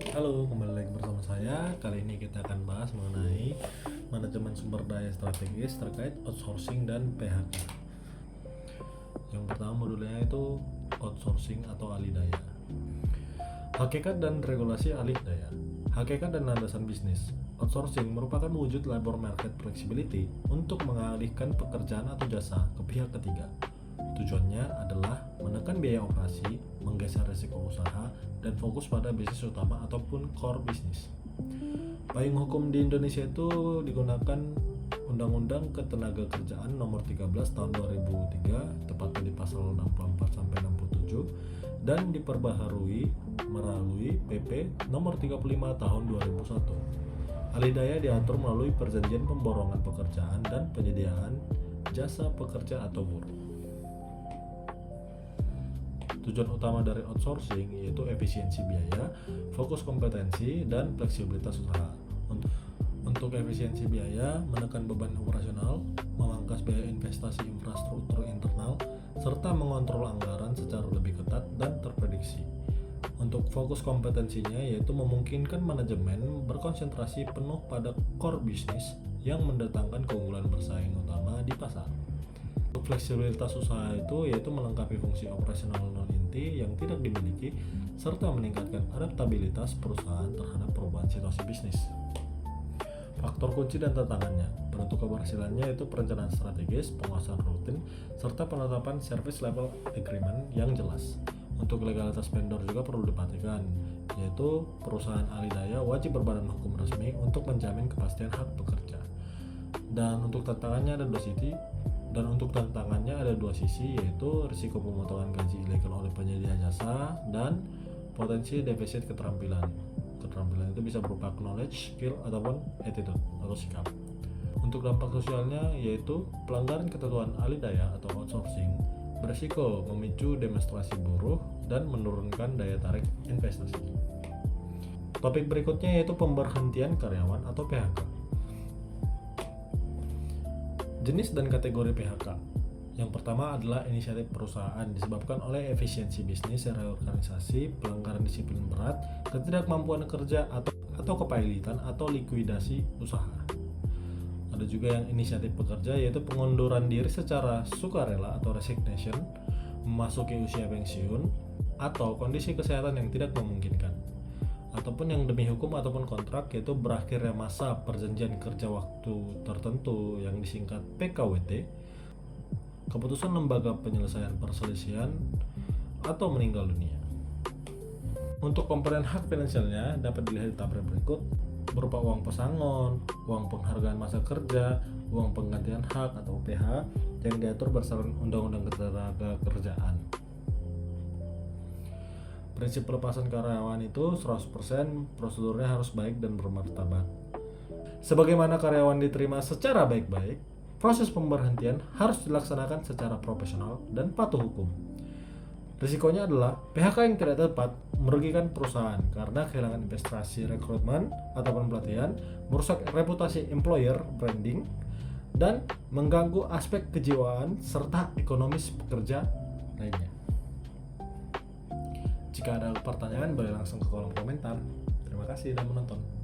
Halo, kembali lagi bersama saya. Kali ini kita akan bahas mengenai manajemen sumber daya strategis terkait outsourcing dan PHK. Yang pertama modulnya itu outsourcing atau alih daya. Hakikat dan regulasi alih daya. Hakikat dan landasan bisnis. Outsourcing merupakan wujud labor market flexibility untuk mengalihkan pekerjaan atau jasa ke pihak ketiga. Tujuannya adalah menekan biaya operasi, menggeser risiko usaha, dan fokus pada bisnis utama ataupun core bisnis. Payung hukum di Indonesia itu digunakan Undang-Undang Ketenagakerjaan Nomor 13 Tahun 2003, tepatnya di pasal 64 sampai 67, dan diperbaharui melalui PP Nomor 35 Tahun 2001. Alih daya diatur melalui perjanjian pemborongan pekerjaan dan penyediaan jasa pekerja atau buruh. Tujuan utama dari outsourcing yaitu efisiensi biaya, fokus kompetensi, dan fleksibilitas usaha. Untuk efisiensi biaya, menekan beban operasional, memangkas biaya investasi infrastruktur internal, serta mengontrol anggaran secara lebih ketat dan terprediksi. Untuk fokus kompetensinya yaitu memungkinkan manajemen berkonsentrasi penuh pada core bisnis yang mendatangkan keunggulan bersaing utama di pasar. Untuk fleksibilitas usaha itu yaitu melengkapi fungsi operasional non-inti yang tidak dimiliki serta meningkatkan adaptabilitas perusahaan terhadap perubahan situasi bisnis. Faktor kunci dan tantangannya. Penentu keberhasilannya yaitu perencanaan strategis, penguasaan rutin, serta penetapan service level agreement yang jelas. Untuk legalitas vendor juga perlu diperhatikan, yaitu perusahaan alih daya wajib berbadan hukum resmi untuk menjamin kepastian hak pekerja. Dan untuk tantangannya ada dua sisi, yaitu risiko pemotongan gaji ilegal oleh penyedia jasa dan potensi defisit keterampilan. Keterampilan itu bisa berupa knowledge, skill, ataupun attitude atau sikap. Untuk dampak sosialnya yaitu pelanggaran ketentuan alih daya atau outsourcing berisiko memicu demonstrasi buruh dan menurunkan daya tarik investasi. Topik berikutnya yaitu pemberhentian karyawan atau PHK. Jenis dan kategori PHK. Yang pertama adalah inisiatif perusahaan disebabkan oleh efisiensi bisnis, reorganisasi, pelanggaran disiplin berat, ketidakmampuan kerja atau kepailitan atau likuidasi usaha. Ada juga yang inisiatif pekerja yaitu pengunduran diri secara sukarela atau resignation, memasuki usia pensiun, atau kondisi kesehatan yang tidak memungkinkan. Ataupun yang demi hukum ataupun kontrak yaitu berakhirnya masa perjanjian kerja waktu tertentu yang disingkat PKWT, keputusan lembaga penyelesaian perselisihan, atau meninggal dunia. Untuk komponen hak finansialnya dapat dilihat di tabel berikut berupa uang pesangon, uang penghargaan masa kerja, uang penggantian hak atau UPH yang diatur berdasarkan Undang-Undang Ketenagakerjaan. Prinsip pelepasan karyawan itu 100% prosedurnya harus baik dan bermartabat. Sebagaimana karyawan diterima secara baik-baik, proses pemberhentian harus dilaksanakan secara profesional dan patuh hukum. Risikonya adalah PHK yang tidak tepat merugikan perusahaan karena kehilangan investasi rekrutmen ataupun pelatihan, merusak reputasi employer branding, dan mengganggu aspek kejiwaan serta ekonomis pekerja lainnya. Jika ada pertanyaan boleh langsung ke kolom komentar. Terima kasih sudah menonton.